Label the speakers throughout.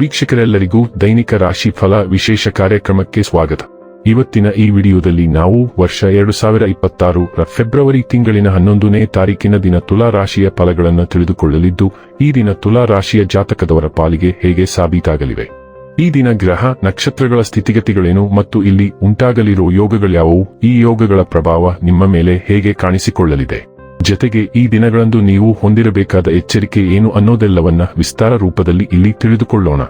Speaker 1: ವೀಕ್ಷಕರೆಲ್ಲರಿಗೂ ದೈನಿಕ ರಾಶಿ ಫಲ ವಿಶೇಷ ಕಾರ್ಯಕ್ರಮಕ್ಕೆ ಸ್ವಾಗತ. ಇವತ್ತಿನ ಈ ವಿಡಿಯೋದಲ್ಲಿ ನಾವು ವರ್ಷ 2026 ರ ಫೆಬ್ರವರಿ ತಿಂಗಳಿನ 11ನೇ ತಾರೀಕಿನ ದಿನ ತುಲಾ ರಾಶಿಯ ಫಲಗಳನ್ನು ತಿಳಿದುಕೊಳ್ಳಲಿದ್ದು, ಈ ದಿನ ತುಲಾ ರಾಶಿಯ ಜಾತಕದವರ ಪಾಲಿಗೆ ಹೇಗೆ ಸಾಬೀತಾಗಲಿವೆ, ಈ ದಿನ ಗ್ರಹ ನಕ್ಷತ್ರಗಳ ಸ್ಥಿತಿಗತಿಗಳೇನು ಮತ್ತು ಇಲ್ಲಿ ಉಂಟಾಗಲಿರುವ ಯೋಗಗಳ್ಯಾವುವು, ಈ ಯೋಗಗಳ ಪ್ರಭಾವ ನಿಮ್ಮ ಮೇಲೆ ಹೇಗೆ ಕಾಣಿಸಿಕೊಳ್ಳಲಿದೆ, ಜತೆಗೆ ಈ ದಿನಗಳಂದು ನೀವು ಹೊಂದಿರಬೇಕಾದ ಎಚ್ಚರಿಕೆ ಏನು ಅನ್ನೋದೆಲ್ಲವನ್ನ ವಿಸ್ತಾರ ರೂಪದಲ್ಲಿ ಇಲ್ಲಿ ತಿಳಿದುಕೊಳ್ಳೋಣ.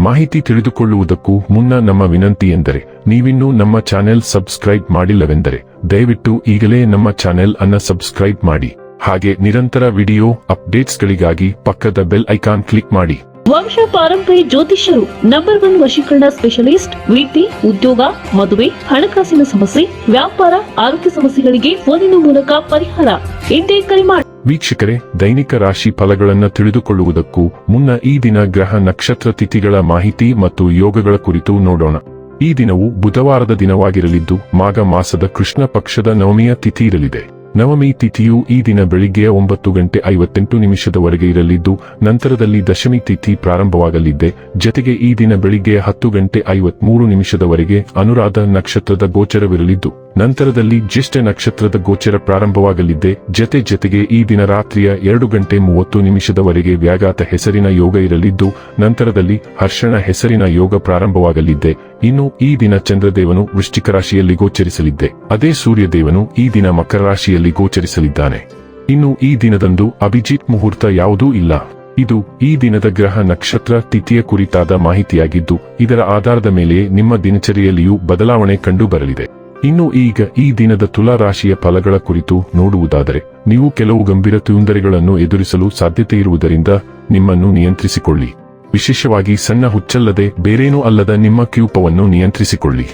Speaker 1: ಮಾಹಿತಿ ತಿಳಿದುಕೊಳ್ಳುವುದಕ್ಕೂ ಮುನ್ನ ನಮ್ಮ ವಿನಂತಿ ಎಂದರೆ, ನೀವಿನ್ನೂ ನಮ್ಮ ಚಾನೆಲ್ ಸಬ್ಸ್ಕ್ರೈಬ್ ಮಾಡಿಲ್ಲವೆಂದರೆ ದಯವಿಟ್ಟು ಈಗಲೇ ನಮ್ಮ ಚಾನೆಲ್ ಅನ್ನ ಸಬ್ಸ್ಕ್ರೈಬ್ ಮಾಡಿ. ಹಾಗೆ ನಿರಂತರ ವಿಡಿಯೋ ಅಪ್ಡೇಟ್ಸ್ಗಳಿಗಾಗಿ ಪಕ್ಕದ ಬೆಲ್ ಐಕಾನ್ ಕ್ಲಿಕ್ ಮಾಡಿ.
Speaker 2: ವಂಶ ಪಾರಂಪರ್ಯ ಜ್ಯೋತಿಷ್ಯರು ನಂಬರ್ 1 ವಶೀಕರಣ ಸ್ಪೆಷಲಿಸ್ಟ್. ವೃತ್ತಿ, ಉದ್ಯೋಗ, ಮದುವೆ, ಹಣಕಾಸಿನ ಸಮಸ್ಯೆ, ವ್ಯಾಪಾರ, ಆರೋಗ್ಯ ಸಮಸ್ಯೆಗಳಿಗೆ ಫೋನಿನ ಮೂಲಕ ಪರಿಹಾರ. ಇಂದೇ ಕರೆ ಮಾಡಿ.
Speaker 1: ವೀಕ್ಷಕರೇ, ದೈನಿಕ ರಾಶಿ ಫಲಗಳನ್ನು ತಿಳಿದುಕೊಳ್ಳುವುದಕ್ಕೂ ಮುನ್ನ ಈ ದಿನ ಗ್ರಹ ನಕ್ಷತ್ರ ತಿಥಿಗಳ ಮಾಹಿತಿ ಮತ್ತು ಯೋಗಗಳ ಕುರಿತು ನೋಡೋಣ. ಈ ದಿನವು ಬುಧವಾರದ ದಿನವಾಗಿರಲಿದ್ದು, ಮಾಘ ಮಾಸದ ಕೃಷ್ಣ ಪಕ್ಷದ ನವಮಿಯ ತಿಥಿ ಇರಲಿದೆ. ನವಮಿ ತಿಥಿಯು ಈ ದಿನ ಬೆಳಿಗ್ಗೆ 9:58 ಇರಲಿದ್ದು, ನಂತರದಲ್ಲಿ ದಶಮಿ ತಿಥಿ ಪ್ರಾರಂಭವಾಗಲಿದೆ. ಜತೆಗೆ ಈ ದಿನ ಬೆಳಿಗ್ಗೆ 10:53 ಅನುರಾಧ ನಕ್ಷತ್ರದ ಗೋಚರವಿರಲಿದ್ದು, ನಂತರದಲ್ಲಿ ಜ್ಯೇಷ್ಠ ನಕ್ಷತ್ರದ ಗೋಚರ ಪ್ರಾರಂಭವಾಗಲಿದೆ. ಜತೆಗೆ ಈ ದಿನ ರಾತ್ರಿಯ 2:30 ವ್ಯಾಘಾತ ಹೆಸರಿನ ಯೋಗ ಇರಲಿದ್ದು, ನಂತರದಲ್ಲಿ ಹರ್ಷಣ ಹೆಸರಿನ ಯೋಗ ಪ್ರಾರಂಭವಾಗಲಿದೆ. ಇನ್ನು ಈ ದಿನ ಚಂದ್ರದೇವನು ವೃಶ್ಚಿಕ ರಾಶಿಯಲ್ಲಿ ಗೋಚರಿಸಲಿದ್ದೆ, ಅದೇ ಸೂರ್ಯದೇವನು ಈ ದಿನ ಮಕರ ರಾಶಿಯಲ್ಲಿ ಗೋಚರಿಸಲಿದ್ದಾನೆ. ಇನ್ನು ಈ ದಿನದಂದು ಅಭಿಜಿತ್ ಮುಹೂರ್ತ ಯಾವುದೂ ಇಲ್ಲ. ಇದು ಈ ದಿನದ ಗ್ರಹ ನಕ್ಷತ್ರ ತಿಥಿಯ ಕುರಿತಾದ ಮಾಹಿತಿಯಾಗಿದ್ದು, ಇದರ ಆಧಾರದ ಮೇಲೆ ನಿಮ್ಮ ದಿನಚರಿಯಲ್ಲಿಯೂ ಬದಲಾವಣೆ ಕಂಡು ಬರಲಿದೆ. ಇನ್ನು ಈಗ ಈ ದಿನದ ತುಲಾ ರಾಶಿಯ ಫಲಗಳ ಕುರಿತು ನೋಡುವುದಾದರೆ, ನೀವು ಕೆಲವು ಗಂಭೀರ ತೊಂದರೆಗಳನ್ನು ಎದುರಿಸಲು ಸಾಧ್ಯತೆ ಇರುವುದರಿಂದ ನಿಮ್ಮನ್ನು ನಿಯಂತ್ರಿಸಿಕೊಳ್ಳಿ. ವಿಶೇಷವಾಗಿ ಸಣ್ಣ ಹುಚ್ಚಲ್ಲದೆ ಬೇರೇನೂ ಅಲ್ಲದ ನಿಮ್ಮ ಕ್ಯೂಪವನ್ನು ನಿಯಂತ್ರಿಸಿಕೊಳ್ಳಿ.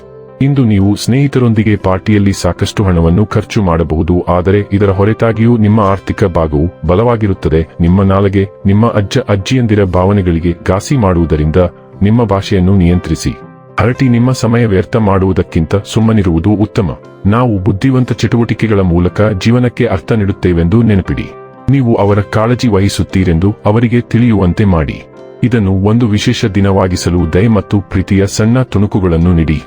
Speaker 1: ಇಂದು ನೀವು ಸ್ನೇಹಿತರೊಂದಿಗೆ ಪಾರ್ಟಿಯಲ್ಲಿ ಸಾಕಷ್ಟು ಹಣವನ್ನು ಖರ್ಚು ಮಾಡಬಹುದು, ಆದರೆ ಇದರ ಹೊರತಾಗಿಯೂ ನಿಮ್ಮ ಆರ್ಥಿಕ ಭಾಗವು ಬಲವಾಗಿರುತ್ತದೆ. ನಿಮ್ಮ ನಾಲಿಗೆ ನಿಮ್ಮ ಅಜ್ಜಿಯಂದಿರ ಭಾವನೆಗಳಿಗೆ ಘಾಸಿ ಮಾಡುವುದರಿಂದ ನಿಮ್ಮ ಭಾಷೆಯನ್ನು ನಿಯಂತ್ರಿಸಿ. ಹರಟಿ ನಿಮ್ಮ ಸಮಯ ವ್ಯರ್ಥ ಮಾಡುವುದಕ್ಕಿಂತ ಸುಮ್ಮನಿರುವುದು ಉತ್ತಮ. ನಾವು ಬುದ್ಧಿವಂತ ಚಟುವಟಿಕೆಗಳ ಮೂಲಕ ಜೀವನಕ್ಕೆ ಅರ್ಥ ನೀಡುತ್ತೇವೆಂದು ನೆನಪಿಡಿ. ನೀವು ಅವರ ಕಾಳಜಿ ವಹಿಸುತ್ತೀರೆಂದು ಅವರಿಗೆ ತಿಳಿಯುವಂತೆ ಮಾಡಿ. ಇದನ್ನು ಒಂದು ವಿಶೇಷ ದಿನವಾಗಿಸಲು ದಯೆ ಮತ್ತು ಪ್ರೀತಿಯ ಸಣ್ಣ ತುಣುಕುಗಳನ್ನು ನೀಡಿ.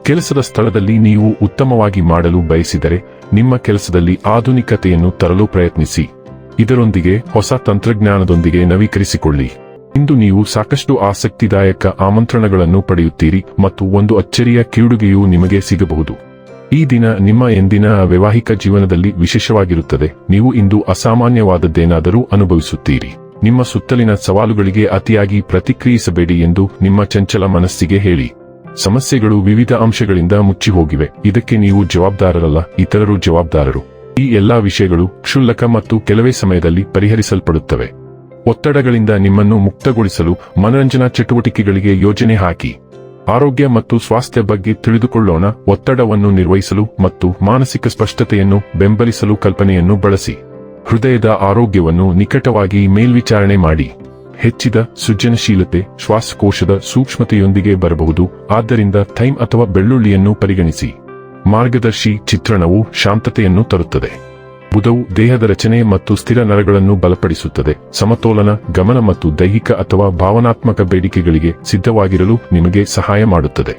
Speaker 1: ಕೆಲಸದ ಸ್ಥಳದಲ್ಲಿ ನೀವು ಉತ್ತಮವಾಗಿ ಮಾಡಲು ಬಯಸಿದರೆ ನಿಮ್ಮ ಕೆಲಸದಲ್ಲಿ ಆಧುನಿಕತೆಯನ್ನು ತರಲು ಪ್ರಯತ್ನಿಸಿ. ಇದರೊಂದಿಗೆ ಹೊಸ ತಂತ್ರಜ್ಞಾನದೊಂದಿಗೆ ನವೀಕರಿಸಿಕೊಳ್ಳಿ. ಇಂದು ನೀವು ಸಾಕಷ್ಟು ಆಸಕ್ತಿದಾಯಕ ಆಮಂತ್ರಣಗಳನ್ನು ಪಡೆಯುತ್ತೀರಿ ಮತ್ತು ಒಂದು ಅಚ್ಚರಿಯ ಕಿರುಡುಗೆಯೂ ನಿಮಗೆ ಸಿಗಬಹುದು. ಈ ದಿನ ನಿಮ್ಮ ಎಂದಿನ ವೈವಾಹಿಕ ಜೀವನದಲ್ಲಿ ವಿಶೇಷವಾಗಿರುತ್ತದೆ. ನೀವು ಇಂದು ಅಸಾಮಾನ್ಯವಾದದ್ದೇನಾದರೂ ಅನುಭವಿಸುತ್ತೀರಿ. ನಿಮ್ಮ ಸುತ್ತಲಿನ ಸವಾಲುಗಳಿಗೆ ಅತಿಯಾಗಿ ಪ್ರತಿಕ್ರಿಯಿಸಬೇಡಿ ಎಂದು ನಿಮ್ಮ ಚಂಚಲ ಮನಸ್ಸಿಗೆ ಹೇಳಿ. ಸಮಸ್ಯೆಗಳು ವಿವಿಧ ಅಂಶಗಳಿಂದ ಮುಚ್ಚಿಹೋಗಿವೆ. ಇದಕ್ಕೆ ನೀವು ಜವಾಬ್ದಾರರಲ್ಲ, ಇತರರು ಜವಾಬ್ದಾರರು. ಈ ಎಲ್ಲಾ ವಿಷಯಗಳು ಕ್ಷುಲ್ಲಕ ಮತ್ತು ಕೆಲವೇ ಸಮಯದಲ್ಲಿ ಪರಿಹರಿಸಲ್ಪಡುತ್ತವೆ. ಒತ್ತಡಗಳಿಂದ ನಿಮ್ಮನ್ನು ಮುಕ್ತಗೊಳಿಸಲು ಮನರಂಜನಾ ಚಟುವಟಿಕೆಗಳಿಗೆ ಯೋಜನೆ ಹಾಕಿ. ಆರೋಗ್ಯ ಮತ್ತು ಸ್ವಾಸ್ಥ್ಯ ಬಗ್ಗೆ ತಿಳಿದುಕೊಳ್ಳೋಣ. ಒತ್ತಡವನ್ನು ನಿರ್ವಹಿಸಲು ಮತ್ತು ಮಾನಸಿಕ ಸ್ಪಷ್ಟತೆಯನ್ನು ಬೆಂಬಲಿಸಲು ಕಲ್ಪನೆಯನ್ನು ಬಳಸಿ. ಹೃದಯದ ಆರೋಗ್ಯವನ್ನು ನಿಕಟವಾಗಿ ಮೇಲ್ವಿಚಾರಣೆ ಮಾಡಿ. ಹೆಚ್ಚಿದ ಸೃಜನಶೀಲತೆ ಶ್ವಾಸಕೋಶದ ಸೂಕ್ಷ್ಮತೆಯೊಂದಿಗೆ ಬರಬಹುದು, ಆದ್ದರಿಂದ ಥೈಮ್ ಅಥವಾ ಬೆಳ್ಳುಳ್ಳಿಯನ್ನು ಪರಿಗಣಿಸಿ. ಮಾರ್ಗದರ್ಶಿ ಚಿತ್ರಣವು ಶಾಂತತೆಯನ್ನು ತರುತ್ತದೆ. ಬುಧವು ದೇಹದ ರಚನೆ ಮತ್ತು ಸ್ಥಿರ ನರಗಳನ್ನು ಬಲಪಡಿಸುತ್ತದೆ. ಸಮತೋಲನ, ಗಮನ ಮತ್ತು ದೈಹಿಕ ಅಥವಾ ಭಾವನಾತ್ಮಕ ಬೇಡಿಕೆಗಳಿಗೆ ಸಿದ್ಧವಾಗಿರಲು ನಿಮಗೆ ಸಹಾಯ ಮಾಡುತ್ತದೆ.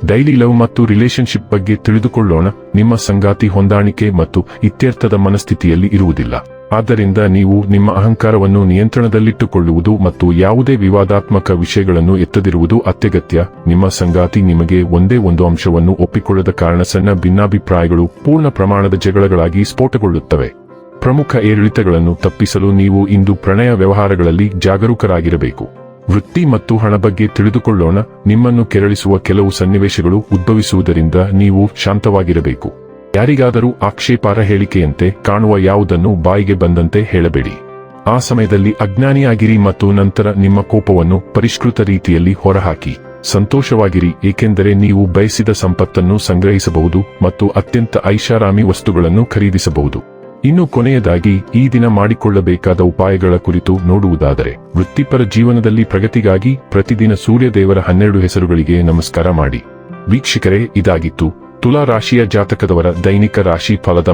Speaker 1: ಡೈಲಿ ಲವ್ ಮತ್ತು ರಿಲೇಶನ್ಶಿಪ್ ಬಗ್ಗೆ ತಿಳಿದುಕೊಳ್ಳೋಣ. ನಿಮ್ಮ ಸಂಗಾತಿ ಹೊಂದಾಣಿಕೆ ಮತ್ತು ಇತ್ಯರ್ಥದ ಮನಸ್ಥಿತಿಯಲ್ಲಿ ಇರುವುದಿಲ್ಲ. ಆದ್ದರಿಂದ ನೀವು ನಿಮ್ಮ ಅಹಂಕಾರವನ್ನು ನಿಯಂತ್ರಣದಲ್ಲಿಟ್ಟುಕೊಳ್ಳುವುದು ಮತ್ತು ಯಾವುದೇ ವಿವಾದಾತ್ಮಕ ವಿಷಯಗಳನ್ನು ಎತ್ತದಿರುವುದು ಅತ್ಯಗತ್ಯ. ನಿಮ್ಮ ಸಂಗಾತಿ ನಿಮಗೆ ಒಂದೇ ಒಂದು ಅಂಶವನ್ನು ಒಪ್ಪಿಕೊಳ್ಳದ ಕಾರಣ ಸಣ್ಣ ಭಿನ್ನಾಭಿಪ್ರಾಯಗಳು ಪೂರ್ಣ ಪ್ರಮಾಣದ ಜಗಳಗಳಾಗಿ ಸ್ಫೋಟಗೊಳ್ಳುತ್ತವೆ. ಪ್ರಮುಖ ಏರಿಳಿತಗಳನ್ನು ತಪ್ಪಿಸಲು ನೀವು ಇಂದು ಪ್ರಣಯ ವ್ಯವಹಾರಗಳಲ್ಲಿ ಜಾಗರೂಕರಾಗಿರಬೇಕು. ವೃತ್ತಿ ಮತ್ತು ಹಣ ಬಗ್ಗೆ ತಿಳಿದುಕೊಳ್ಳೋಣ. ನಿಮ್ಮನ್ನು ಕೆರಳಿಸುವ ಕೆಲವು ಸನ್ನಿವೇಶಗಳು ಉದ್ಭವಿಸುವುದರಿಂದ ನೀವು ಶಾಂತವಾಗಿರಬೇಕು. ಯಾರಿಗಾದರೂ ಆಕ್ಷೇಪಾರ್ಹ ಹೇಳಿಕೆಯಂತೆ ಕಾಣುವ ಯಾವುದನ್ನು ಬಾಯಿಗೆ ಬಂದಂತೆ ಹೇಳಬೇಡಿ. ಆ ಸಮಯದಲ್ಲಿ ಅಜ್ಞಾನಿಯಾಗಿರಿ ಮತ್ತು ನಂತರ ನಿಮ್ಮ ಕೋಪವನ್ನು ಪರಿಷ್ಕೃತ ರೀತಿಯಲ್ಲಿ ಹೊರಹಾಕಿ. ಸಂತೋಷವಾಗಿರಿ, ಏಕೆಂದರೆ ನೀವು ಬಯಸಿದ ಸಂಪತ್ತನ್ನು ಸಂಗ್ರಹಿಸಬಹುದು ಮತ್ತು ಅತ್ಯಂತ ಐಷಾರಾಮಿ ವಸ್ತುಗಳನ್ನು ಖರೀದಿಸಬಹುದು. ಇನ್ನು ಕೊನೆಯದಾಗಿ ಈ ದಿನ ಮಾಡಿಕೊಳ್ಳಬೇಕಾದ ಉಪಾಯಗಳ ಕುರಿತು ನೋಡುವುದಾದರೆ, ವೃತ್ತಿಪರ ಜೀವನದಲ್ಲಿ ಪ್ರಗತಿಗಾಗಿ ಪ್ರತಿದಿನ ಸೂರ್ಯದೇವರ 12 ಹೆಸರುಗಳಿಗೆ ನಮಸ್ಕಾರ ಮಾಡಿ. ವೀಕ್ಷಕರೇ, ಇದಾಗಿತ್ತು ತುಲಾ ರಾಶಿಯ ಜಾತಕದವರ ದೈನಿಕ ರಾಶಿ ಫಲದ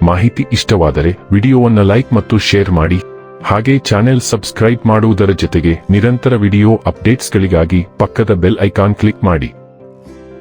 Speaker 1: ಮಾಹಿತಿ ಇಷ್ಟವಾದರೆ ವಿಡಿಯೋವನ್ನು ಲೈಕ್ ಮತ್ತು ಶೇರ್ ಮಾಡಿ. ಹಾಗೆ ಚಾನೆಲ್ ಸಬ್ಸ್ಕ್ರೈಬ್ ಮಾಡುವುದರ ಜೊತೆಗೆ ನಿರಂತರ ವಿಡಿಯೋ ಅಪ್ಡೇಟ್ಸ್ಗಳಿಗಾಗಿ ಪಕ್ಕದ ಬೆಲ್ ಐಕಾನ್ ಕ್ಲಿಕ್ ಮಾಡಿ.